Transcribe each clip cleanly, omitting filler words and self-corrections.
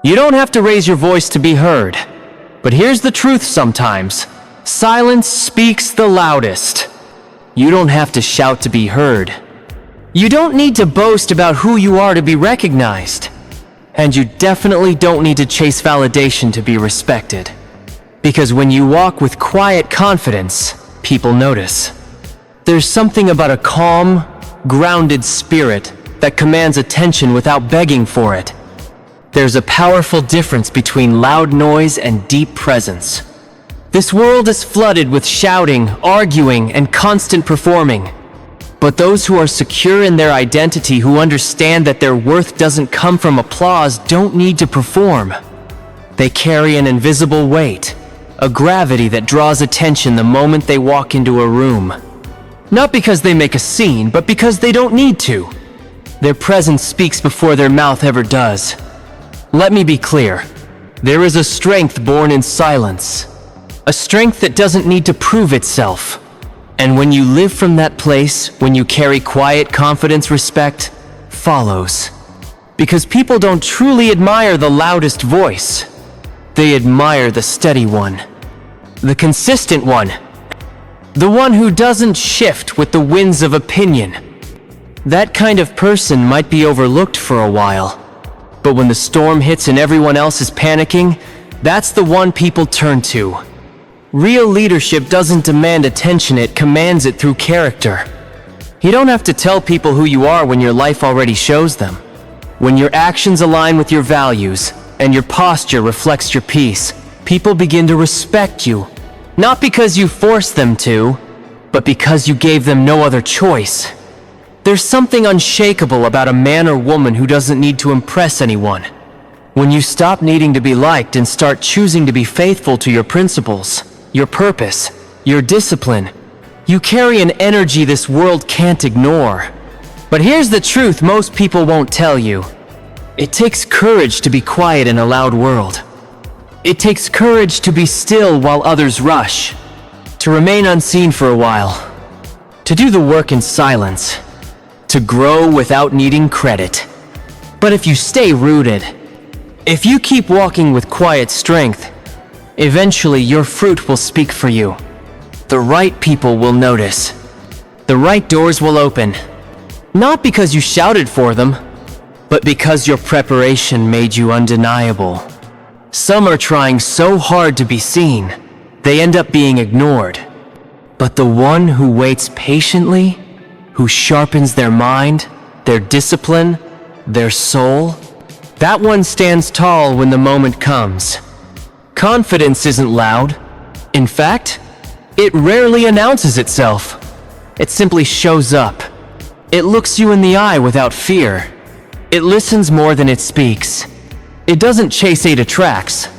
You don't have to raise your voice to be heard. But here's the truth sometimes. Silence speaks the loudest. You don't have to shout to be heard. You don't need to boast about who you are to be recognized. And you definitely don't need to chase validation to be respected. Because when you walk with quiet confidence, people notice. There's something about a calm, grounded spirit that commands attention without begging for it. There's a powerful difference between loud noise and deep presence. This world is flooded with shouting, arguing, and constant performing. But those who are secure in their identity, who understand that their worth doesn't come from applause, don't need to perform. They carry an invisible weight, a gravity that draws attention the moment they walk into a room. Not because they make a scene, but because they don't need to. Their presence speaks before their mouth ever does. Let me be clear. There is a strength born in silence. A strength that doesn't need to prove itself. And when you live from that place, when you carry quiet confidence, respect follows. Because people don't truly admire the loudest voice. They admire the steady one. The consistent one. The one who doesn't shift with the winds of opinion. That kind of person might be overlooked for a while. But when the storm hits and everyone else is panicking, that's the one people turn to. Real leadership doesn't demand attention, it commands it through character. You don't have to tell people who you are when your life already shows them. When your actions align with your values, and your posture reflects your peace, people begin to respect you. Not because you forced them to, but because you gave them no other choice. There's something unshakable about a man or woman who doesn't need to impress anyone. When you stop needing to be liked and start choosing to be faithful to your principles, your purpose, your discipline, you carry an energy this world can't ignore. But here's the truth most people won't tell you. It takes courage to be quiet in a loud world. It takes courage to be still while others rush, to remain unseen for a while, to do the work in silence, to grow without needing credit. But if you stay rooted, if you keep walking with quiet strength, eventually your fruit will speak for you. The right people will notice. The right doors will open. Not because you shouted for them, but because your preparation made you undeniable. Some are trying so hard to be seen, they end up being ignored. But the one who waits patiently, who sharpens their mind, their discipline, their soul, that one stands tall when the moment comes. Confidence isn't loud. In fact, it rarely announces itself. It simply shows up. It looks you in the eye without fear. It listens more than it speaks. It doesn't chase, it attracts.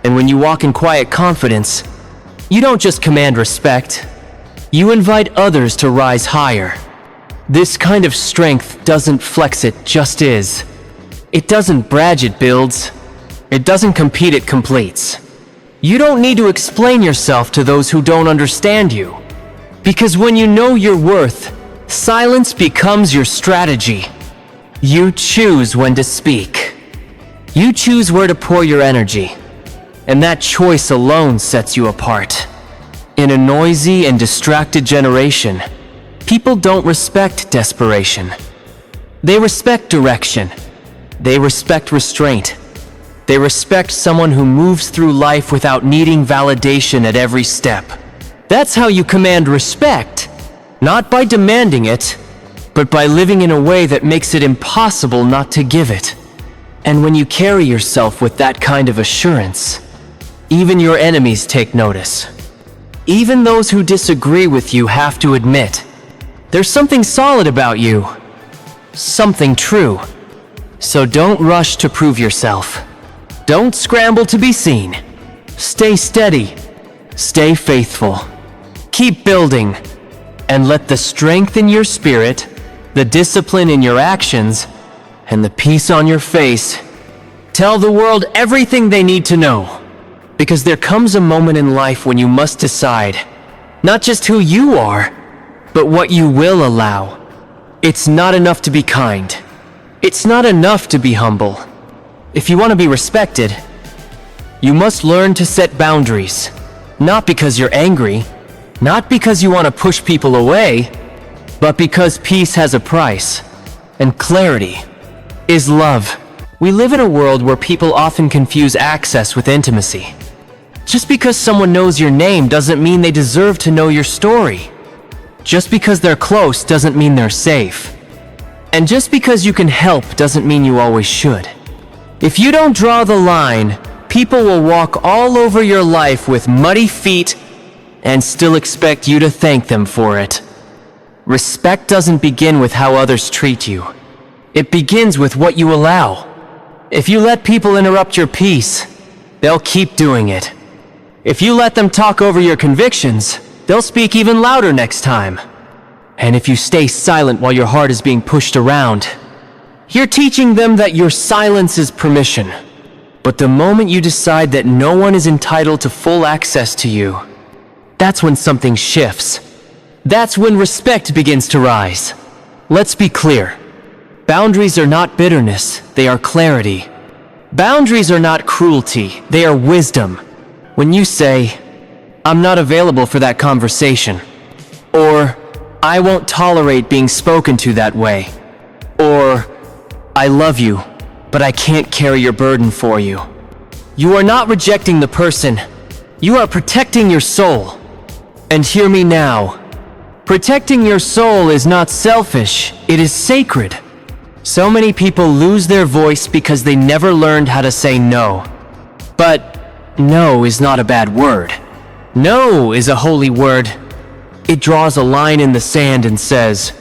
And when you walk in quiet confidence, you don't just command respect. You invite others to rise higher. This kind of strength doesn't flex, it just is. It doesn't brag, it builds. It doesn't compete, it completes. You don't need to explain yourself to those who don't understand you. Because when you know your worth, silence becomes your strategy. You choose when to speak. You choose where to pour your energy. And that choice alone sets you apart. In a noisy and distracted generation, people don't respect desperation. They respect direction. They respect restraint. They respect someone who moves through life without needing validation at every step. That's how you command respect, not by demanding it, but by living in a way that makes it impossible not to give it. And when you carry yourself with that kind of assurance, even your enemies take notice. Even those who disagree with you have to admit, there's something solid about you. Something true. So don't rush to prove yourself. Don't scramble to be seen. Stay steady. Stay faithful. Keep building. And let the strength in your spirit, the discipline in your actions, and the peace on your face tell the world everything they need to know. Because there comes a moment in life when you must decide, not just who you are, but what you will allow. It's not enough to be kind. It's not enough to be humble. If you want to be respected, you must learn to set boundaries. Not because you're angry, not because you want to push people away, but because peace has a price, and clarity is love. We live in a world where people often confuse access with intimacy. Just because someone knows your name doesn't mean they deserve to know your story. Just because they're close doesn't mean they're safe. And just because you can help doesn't mean you always should. If you don't draw the line, people will walk all over your life with muddy feet and still expect you to thank them for it. Respect doesn't begin with how others treat you. It begins with what you allow. If you let people interrupt your peace, they'll keep doing it. If you let them talk over your convictions, they'll speak even louder next time. And if you stay silent while your heart is being pushed around, you're teaching them that your silence is permission. But the moment you decide that no one is entitled to full access to you, that's when something shifts. That's when respect begins to rise. Let's be clear. Boundaries are not bitterness, they are clarity. Boundaries are not cruelty, they are wisdom. When you say, "I'm not available for that conversation," or "I won't tolerate being spoken to that way," or "I love you, but I can't carry your burden for you," you are not rejecting the person, you are protecting your soul. And hear me now. Protecting your soul is not selfish, it is sacred. So many people lose their voice because they never learned how to say no. But no is not a bad word. No is a holy word. It draws a line in the sand and says,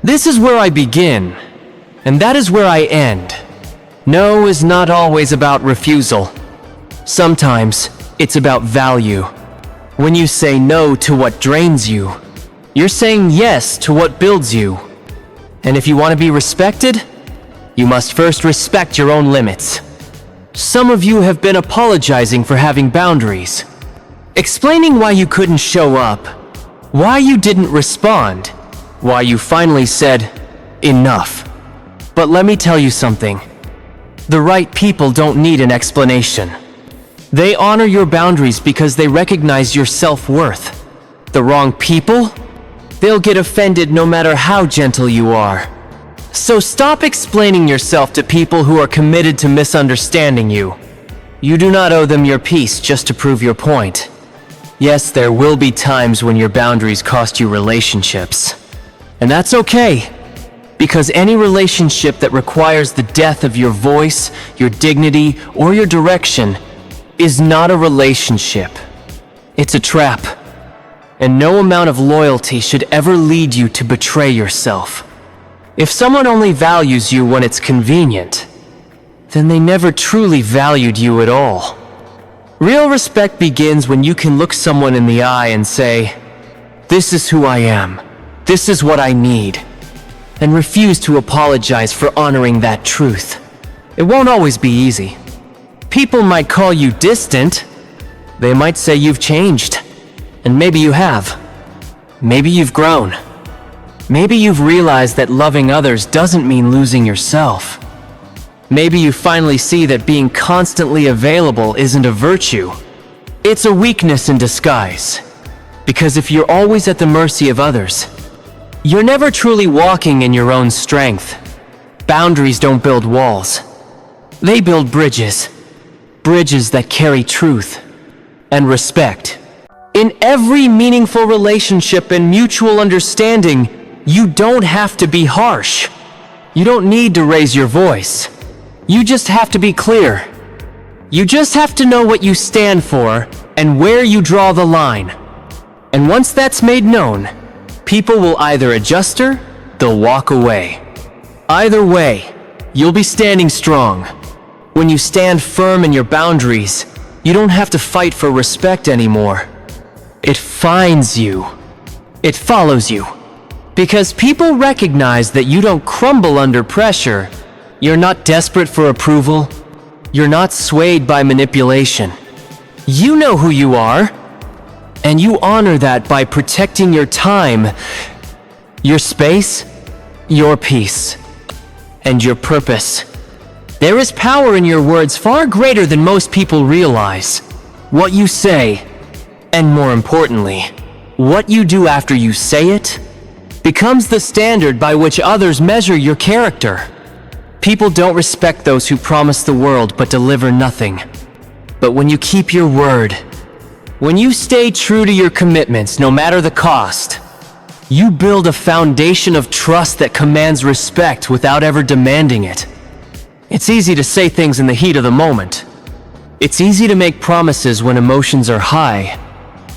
"This is where I begin, and that is where I end." No is not always about refusal. Sometimes it's about value. When you say no to what drains you, you're saying yes to what builds you. And if you want to be respected, you must first respect your own limits. Some of you have been apologizing for having boundaries, explaining why you couldn't show up, why you didn't respond, why you finally said, "Enough." But let me tell you something. The right people don't need an explanation. They honor your boundaries because they recognize your self-worth. The wrong people? They'll get offended no matter how gentle you are. So stop explaining yourself to people who are committed to misunderstanding you. You do not owe them your peace just to prove your point. Yes, there will be times when your boundaries cost you relationships. And that's okay, because any relationship that requires the death of your voice, your dignity, or your direction is not a relationship. It's a trap. And no amount of loyalty should ever lead you to betray yourself. If someone only values you when it's convenient, then they never truly valued you at all. Real respect begins when you can look someone in the eye and say, "This is who I am. This is what I need," and refuse to apologize for honoring that truth. It won't always be easy. People might call you distant. They might say you've changed. And maybe you have. Maybe you've grown. Maybe you've realized that loving others doesn't mean losing yourself. Maybe you finally see that being constantly available isn't a virtue. It's a weakness in disguise. Because if you're always at the mercy of others, you're never truly walking in your own strength. Boundaries don't build walls. They build bridges. Bridges that carry truth and respect. In every meaningful relationship and mutual understanding, you don't have to be harsh. You don't need to raise your voice. You just have to be clear. You just have to know what you stand for and where you draw the line. And once that's made known, people will either adjust or they'll walk away. Either way, you'll be standing strong. When you stand firm in your boundaries, you don't have to fight for respect anymore. It finds you. It follows you. Because people recognize that you don't crumble under pressure. You're not desperate for approval. You're not swayed by manipulation. You know who you are. And you honor that by protecting your time, your space, your peace, and your purpose. There is power in your words far greater than most people realize. What you say, and more importantly, what you do after you say it, becomes the standard by which others measure your character. People don't respect those who promise the world but deliver nothing. But when you keep your word, when you stay true to your commitments no matter the cost, you build a foundation of trust that commands respect without ever demanding it. It's easy to say things in the heat of the moment. It's easy to make promises when emotions are high,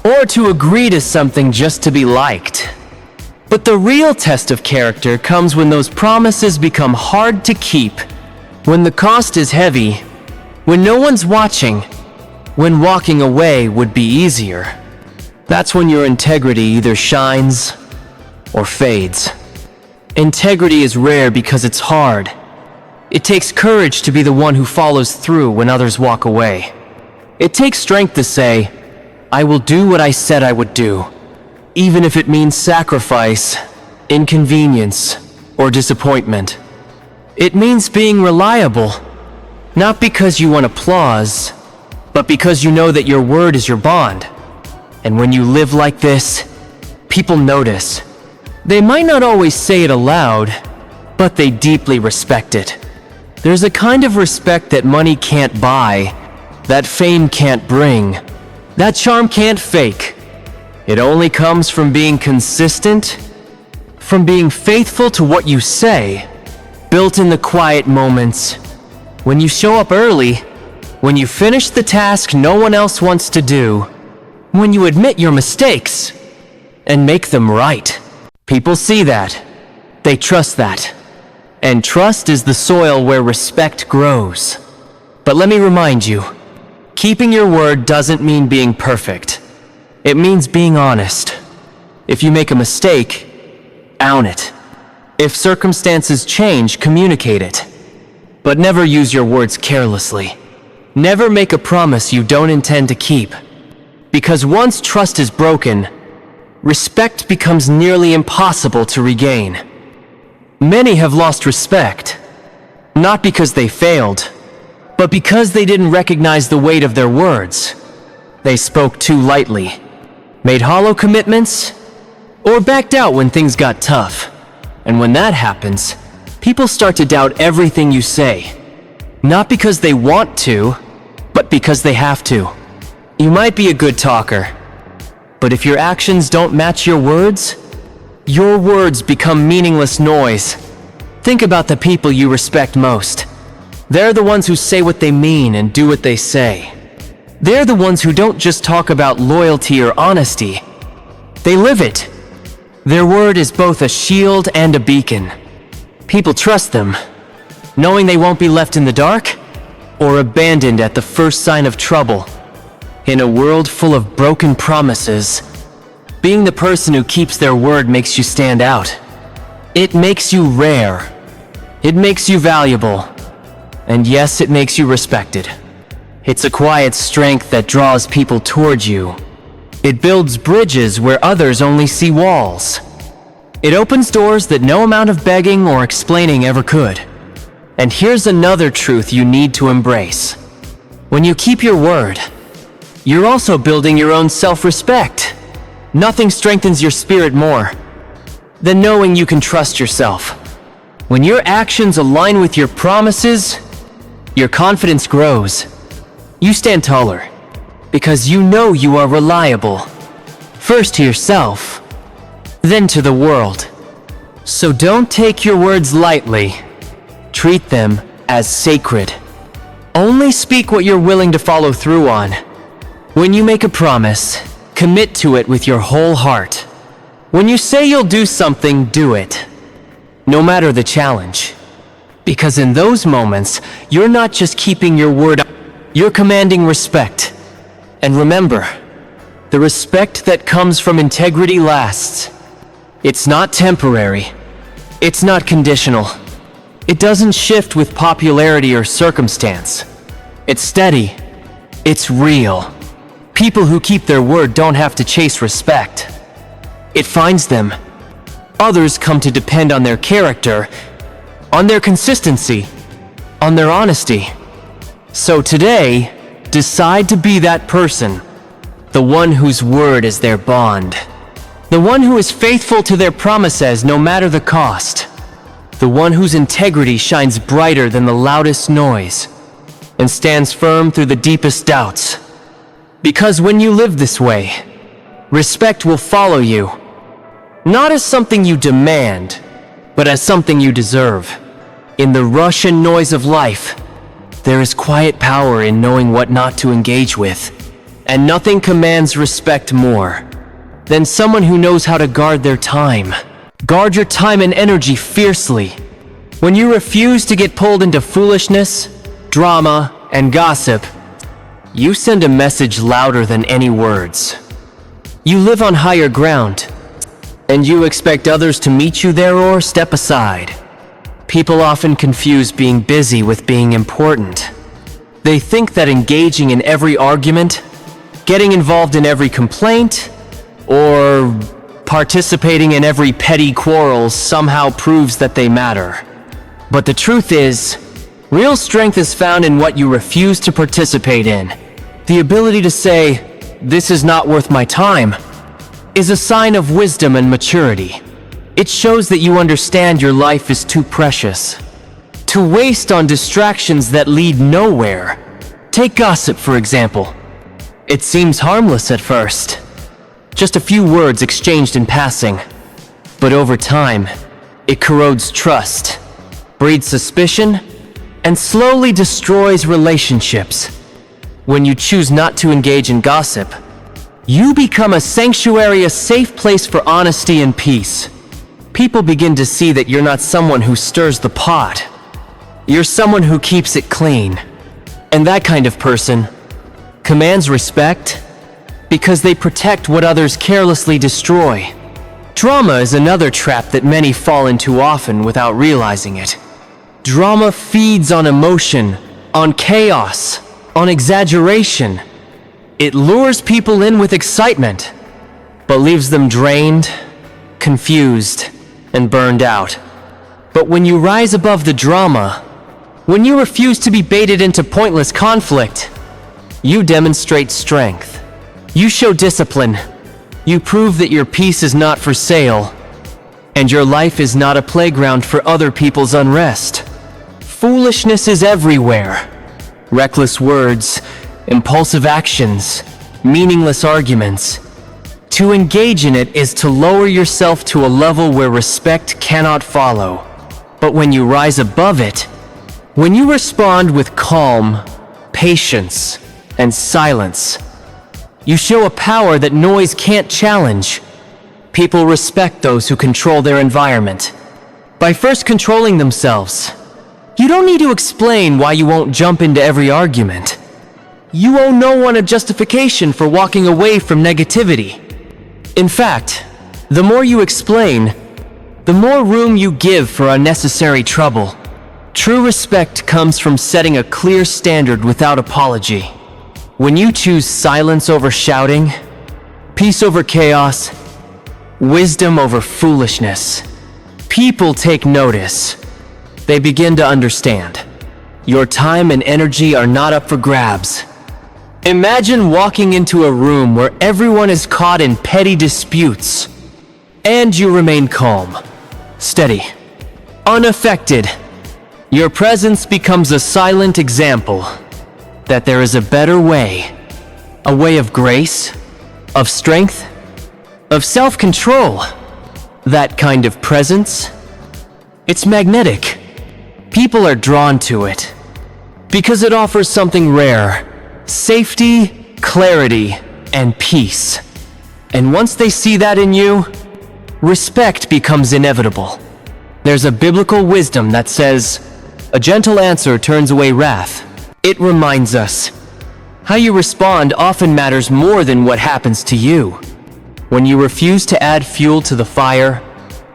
or to agree to something just to be liked. But the real test of character comes when those promises become hard to keep, when the cost is heavy, when no one's watching, when walking away would be easier. That's when your integrity either shines or fades. Integrity is rare because it's hard. It takes courage to be the one who follows through when others walk away. It takes strength to say, I will do what I said I would do, even if it means sacrifice, inconvenience, or disappointment. It means being reliable, not because you want applause, but because you know that your word is your bond. And when you live like this, people notice. They might not always say it aloud, but they deeply respect it. There's a kind of respect that money can't buy, that fame can't bring, that charm can't fake. It only comes from being consistent, from being faithful to what you say, built in the quiet moments, when you show up early, when you finish the task no one else wants to do, when you admit your mistakes and make them right. People see that. They trust that. And trust is the soil where respect grows. But let me remind you, keeping your word doesn't mean being perfect. It means being honest. If you make a mistake, own it. If circumstances change, communicate it. But never use your words carelessly. Never make a promise you don't intend to keep. Because once trust is broken, respect becomes nearly impossible to regain. Many have lost respect, not because they failed, but because they didn't recognize the weight of their words. They spoke too lightly, made hollow commitments, or backed out when things got tough. And when that happens, people start to doubt everything you say. Not because they want to, but because they have to. You might be a good talker, but if your actions don't match your words become meaningless noise. Think about the people you respect most. They're the ones who say what they mean and do what they say. They're the ones who don't just talk about loyalty or honesty. They live it. Their word is both a shield and a beacon. People trust them, knowing they won't be left in the dark or abandoned at the first sign of trouble. In a world full of broken promises, being the person who keeps their word makes you stand out. It makes you rare. It makes you valuable. And yes, it makes you respected. It's a quiet strength that draws people towards you. It builds bridges where others only see walls. It opens doors that no amount of begging or explaining ever could. And here's another truth you need to embrace. When you keep your word, you're also building your own self-respect. Nothing strengthens your spirit more than knowing you can trust yourself. When your actions align with your promises, your confidence grows. You stand taller because you know you are reliable. First to yourself, then to the world. So don't take your words lightly. Treat them as sacred. Only speak what you're willing to follow through on. When you make a promise, commit to it with your whole heart. When you say you'll do something, do it. No matter the challenge. Because in those moments, you're not just keeping your word, you're commanding respect. And remember, the respect that comes from integrity lasts. It's not temporary. It's not conditional. It doesn't shift with popularity or circumstance. It's steady. It's real. People who keep their word don't have to chase respect. It finds them. Others come to depend on their character, on their consistency, on their honesty. So today, decide to be that person, the one whose word is their bond, the one who is faithful to their promises no matter the cost, the one whose integrity shines brighter than the loudest noise and stands firm through the deepest doubts. Because when you live this way, respect will follow you, not as something you demand, but as something you deserve. In the rush and noise of life, there is quiet power in knowing what not to engage with, and nothing commands respect more than someone who knows how to guard their time. Guard your time and energy fiercely. When you refuse to get pulled into foolishness, drama, and gossip, you send a message louder than any words. You live on higher ground, and you expect others to meet you there or step aside. People often confuse being busy with being important. They think that engaging in every argument, getting involved in every complaint, or participating in every petty quarrel somehow proves that they matter. But the truth is, real strength is found in what you refuse to participate in. The ability to say, "This is not worth my time," is a sign of wisdom and maturity. It shows that you understand your life is too precious to waste on distractions that lead nowhere. Take gossip, for example. It seems harmless at first, just a few words exchanged in passing. But over time, it corrodes trust, breeds suspicion, and slowly destroys relationships. When you choose not to engage in gossip, you become a sanctuary, a safe place for honesty and peace. People begin to see that you're not someone who stirs the pot. You're someone who keeps it clean. And that kind of person commands respect because they protect what others carelessly destroy. Drama is another trap that many fall into often without realizing it. Drama feeds on emotion, on chaos, on exaggeration. It lures people in with excitement, but leaves them drained, confused, and burned out. But when you rise above the drama, when you refuse to be baited into pointless conflict, you demonstrate strength. You show discipline. You prove that your peace is not for sale, and your life is not a playground for other people's unrest. Foolishness is everywhere. Reckless words, impulsive actions, meaningless arguments. To engage in it is to lower yourself to a level where respect cannot follow. But when you rise above it, when you respond with calm, patience, and silence, you show a power that noise can't challenge. People respect those who control their environment by first controlling themselves. You don't need to explain why you won't jump into every argument. You owe no one a justification for walking away from negativity. In fact, the more you explain, the more room you give for unnecessary trouble. True respect comes from setting a clear standard without apology. When you choose silence over shouting, peace over chaos, wisdom over foolishness, people take notice. They begin to understand. Your time and energy are not up for grabs. Imagine walking into a room where everyone is caught in petty disputes, and you remain calm, steady, unaffected. Your presence becomes a silent example that there is a better way, a way of grace, of strength, of self-control. That kind of presence, it's magnetic. People are drawn to it because it offers something rare: safety, clarity, and peace. And once they see that in you, respect becomes inevitable. There's a biblical wisdom that says, "A gentle answer turns away wrath." It reminds us, how you respond often matters more than what happens to you. When you refuse to add fuel to the fire,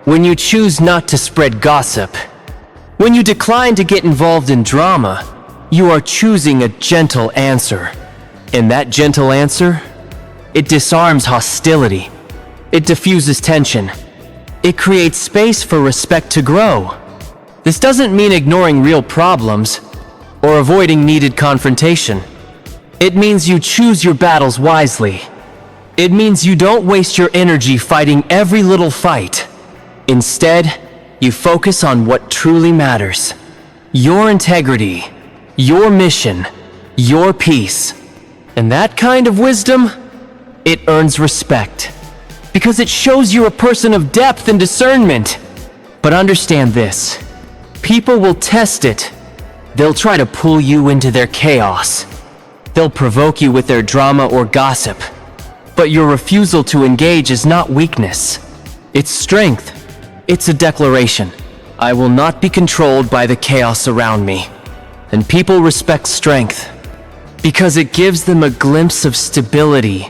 when you choose not to spread gossip, when you decline to get involved in drama, you are choosing a gentle answer. And that gentle answer, it disarms hostility. It diffuses tension. It creates space for respect to grow. This doesn't mean ignoring real problems. or avoiding needed confrontation. It means you choose your battles wisely. It means you don't waste your energy fighting every little fight. Instead, you focus on what truly matters. Your integrity, your mission, your peace. And that kind of wisdom, it earns respect. Because it shows you're a person of depth and discernment. But understand this, people will test it. They'll try to pull you into their chaos. They'll provoke you with their drama or gossip. But your refusal to engage is not weakness. It's strength. It's a declaration. I will not be controlled by the chaos around me. And people respect strength because it gives them a glimpse of stability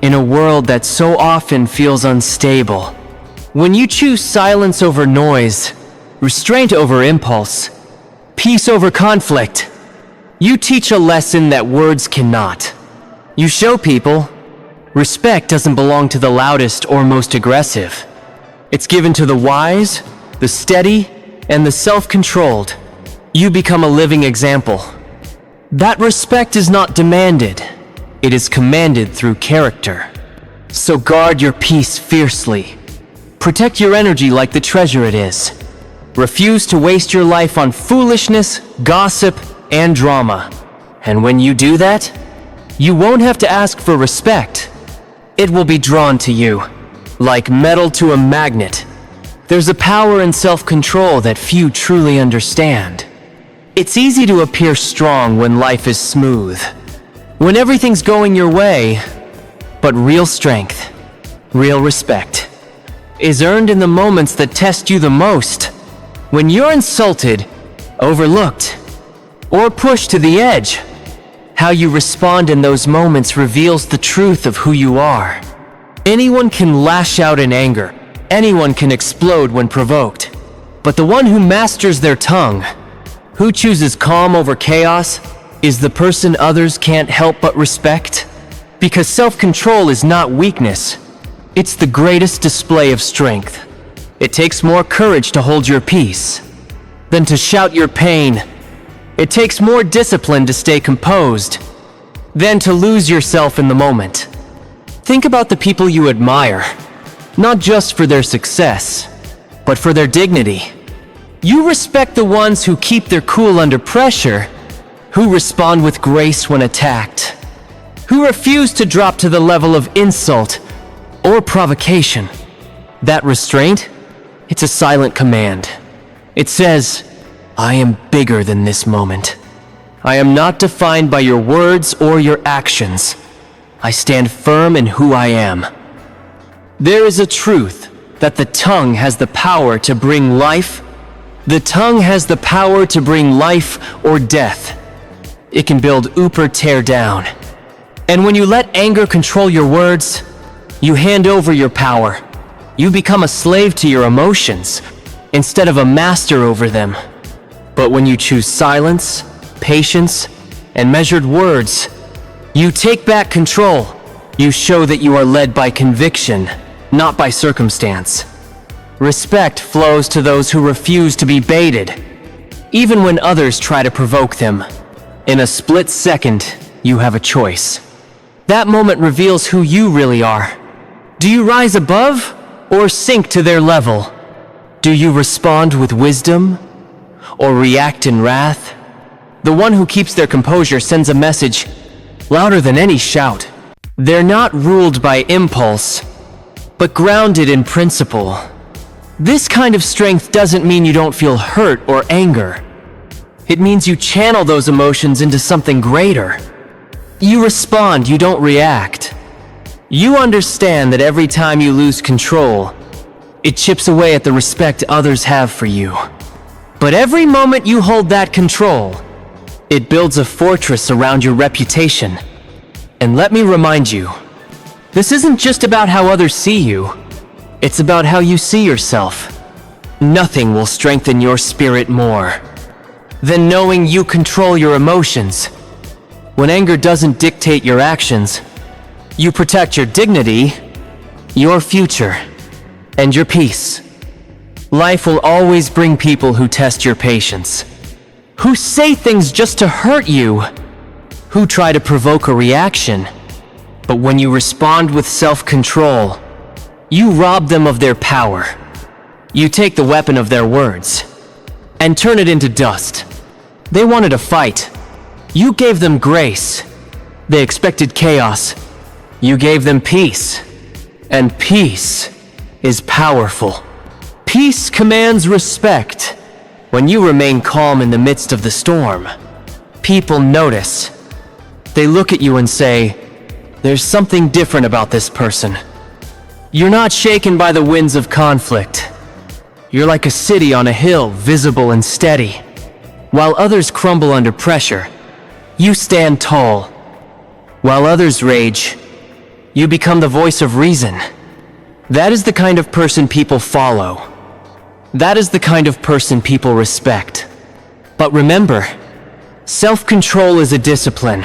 in a world that so often feels unstable. When you choose silence over noise, restraint over impulse, peace over conflict, you teach a lesson that words cannot. You show people respect doesn't belong to the loudest or most aggressive. It's given to the wise, the steady, and the self-controlled. You become a living example. That respect is not demanded. It is commanded through character. So guard your peace fiercely. Protect your energy like the treasure it is. Refuse to waste your life on foolishness, gossip, and drama. And when you do that, you won't have to ask for respect. It will be drawn to you, like metal to a magnet. There's a power in self-control that few truly understand. It's easy to appear strong when life is smooth, when everything's going your way, but real strength, real respect, is earned in the moments that test you the most. When you're insulted, overlooked, or pushed to the edge, how you respond in those moments reveals the truth of who you are. Anyone can lash out in anger. Anyone can explode when provoked. But the one who masters their tongue, who chooses calm over chaos, is the person others can't help but respect. Because self-control is not weakness. It's the greatest display of strength. It takes more courage to hold your peace than to shout your pain. It takes more discipline to stay composed than to lose yourself in the moment. Think about the people you admire, not just for their success, but for their dignity. You respect the ones who keep their cool under pressure, who respond with grace when attacked, who refuse to drop to the level of insult or provocation. That restraint, it's a silent command. It says, I am bigger than this moment. I am not defined by your words or your actions. I stand firm in who I am. There is a truth that the tongue has the power to bring life. The tongue has the power to bring life or death. It can build up or tear down. And when you let anger control your words, you hand over your power. You become a slave to your emotions instead of a master over them. But when you choose silence, patience, and measured words, you take back control. You show that you are led by conviction, not by circumstance. Respect flows to those who refuse to be baited, even when others try to provoke them. In a split second, you have a choice. That moment reveals who you really are. Do you rise above or sink to their level? Do you respond with wisdom or react in wrath? The one who keeps their composure sends a message louder than any shout. They're not ruled by impulse, but grounded in principle. This kind of strength doesn't mean you don't feel hurt or anger. It means you channel those emotions into something greater. You respond, you don't react. You understand that every time you lose control, it chips away at the respect others have for you. But every moment you hold that control, it builds a fortress around your reputation. And let me remind you, this isn't just about how others see you. It's about how you see yourself. Nothing will strengthen your spirit more than knowing you control your emotions. When anger doesn't dictate your actions, you protect your dignity, your future, and your peace. Life will always bring people who test your patience, who say things just to hurt you, who try to provoke a reaction. But when you respond with self-control, you rob them of their power. You take the weapon of their words and turn it into dust. They wanted a fight. You gave them grace. They expected chaos. You gave them peace. And peace is powerful. Peace commands respect. When you remain calm in the midst of the storm, people notice. They look at you and say, "There's something different about this person." You're not shaken by the winds of conflict. You're like a city on a hill, visible and steady. While others crumble under pressure, you stand tall. While others rage, you become the voice of reason. That is the kind of person people follow. That is the kind of person people respect. But remember, self-control is a discipline.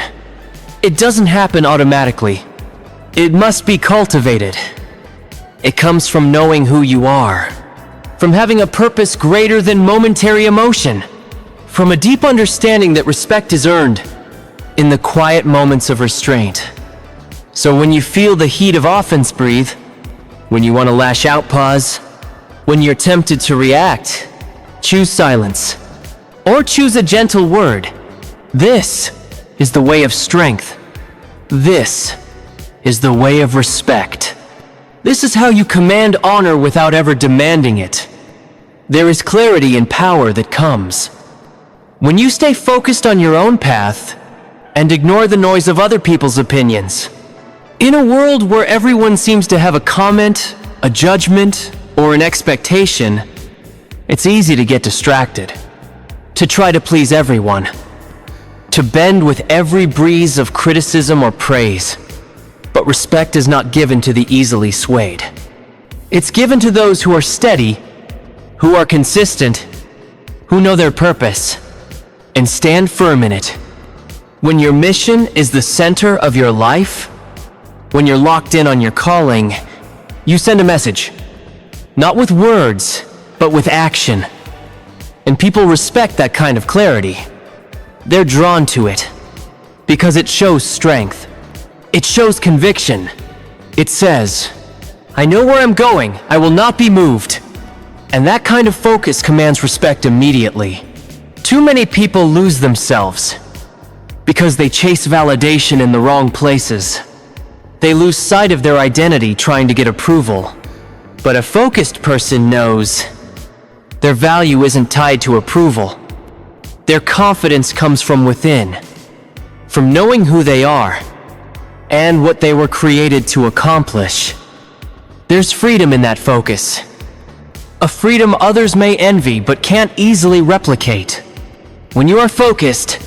It doesn't happen automatically. It must be cultivated. It comes from knowing who you are, from having a purpose greater than momentary emotion, from a deep understanding that respect is earned in the quiet moments of restraint. So when you feel the heat of offense, breathe. When you want to lash out, pause. When you're tempted to react, choose silence. Or choose a gentle word. This is the way of strength. This is the way of respect. This is how you command honor without ever demanding it. There is clarity and power that comes when you stay focused on your own path and ignore the noise of other people's opinions. In a world where everyone seems to have a comment, a judgment, or an expectation, it's easy to get distracted, to try to please everyone, to bend with every breeze of criticism or praise. But respect is not given to the easily swayed. It's given to those who are steady, who are consistent, who know their purpose, and stand firm in it. When your mission is the center of your life, when you're locked in on your calling, you send a message. Not with words, but with action. And people respect that kind of clarity. They're drawn to it because it shows strength. It shows conviction. It says, "I know where I'm going. I will not be moved." And that kind of focus commands respect immediately. Too many people lose themselves because they chase validation in the wrong places. They lose sight of their identity trying to get approval. But a focused person knows their value isn't tied to approval. Their confidence comes from within, from knowing who they are and what they were created to accomplish. There's freedom in that focus. A freedom others may envy but can't easily replicate. When you are focused,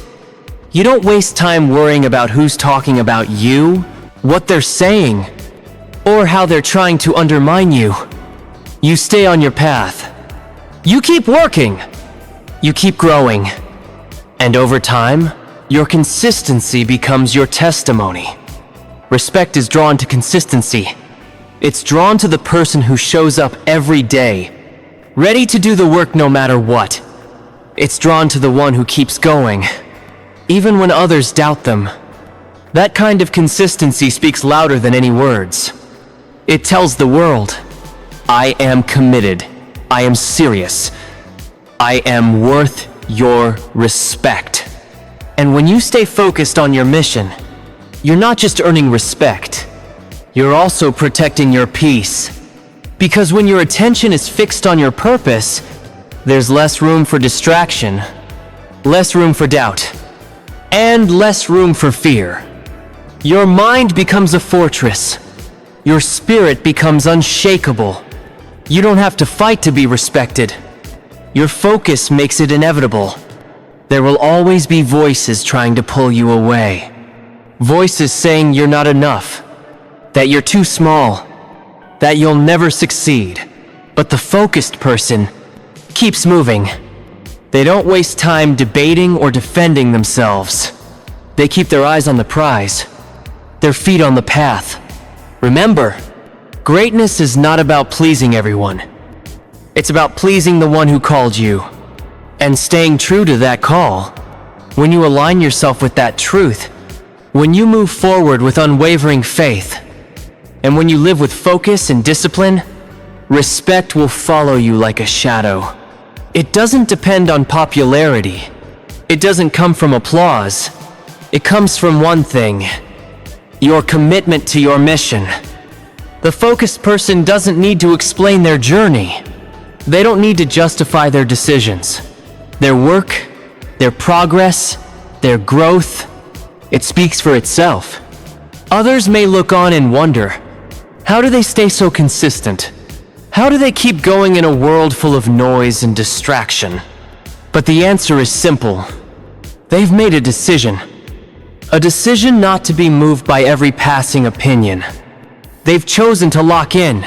you don't waste time worrying about who's talking about you, what they're saying, or how they're trying to undermine you. You stay on your path. You keep working. You keep growing. And over time, your consistency becomes your testimony. Respect is drawn to consistency. It's drawn to the person who shows up every day, ready to do the work no matter what. It's drawn to the one who keeps going, even when others doubt them. That kind of consistency speaks louder than any words. It tells the world, I am committed. I am serious. I am worth your respect. And when you stay focused on your mission, you're not just earning respect, you're also protecting your peace. Because when your attention is fixed on your purpose, there's less room for distraction, less room for doubt, and less room for fear. Your mind becomes a fortress. Your spirit becomes unshakable. You don't have to fight to be respected. Your focus makes it inevitable. There will always be voices trying to pull you away. Voices saying you're not enough, that you're too small, that you'll never succeed. But the focused person keeps moving. They don't waste time debating or defending themselves. They keep their eyes on the prize, their feet on the path. Remember, greatness is not about pleasing everyone. It's about pleasing the one who called you. And staying true to that call, when you align yourself with that truth, when you move forward with unwavering faith, and when you live with focus and discipline, respect will follow you like a shadow. It doesn't depend on popularity. It doesn't come from applause. It comes from one thing: your commitment to your mission. The focused person doesn't need to explain their journey. They don't need to justify their decisions. Their work, their progress, their growth, it speaks for itself. Others may look on and wonder, how do they stay so consistent? How do they keep going in a world full of noise and distraction? But the answer is simple. They've made a decision. A decision not to be moved by every passing opinion. They've chosen to lock in,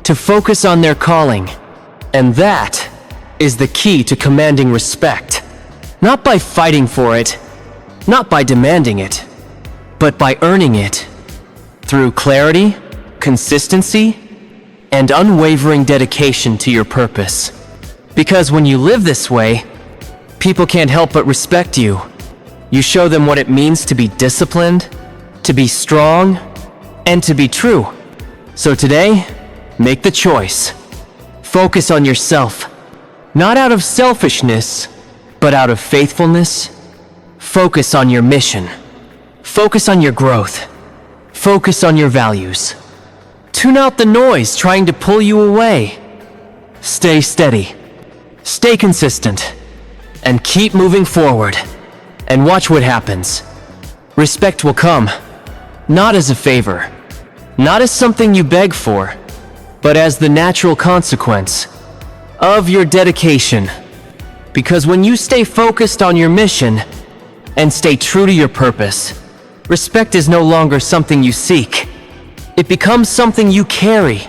to focus on their calling, and that is the key to commanding respect. Not by fighting for it, not by demanding it, but by earning it through clarity, consistency, and unwavering dedication to your purpose. Because when you live this way, people can't help but respect you. You show them what it means to be disciplined, to be strong, and to be true. So today, make the choice. Focus on yourself. Not out of selfishness, but out of faithfulness. Focus on your mission. Focus on your growth. Focus on your values. Tune out the noise trying to pull you away. Stay steady. Stay consistent. And keep moving forward. And watch what happens. Respect will come. Not as a favor. Not as something you beg for, but as the natural consequence of your dedication. Because when you stay focused on your mission and stay true to your purpose, respect is no longer something you seek. It becomes something you carry.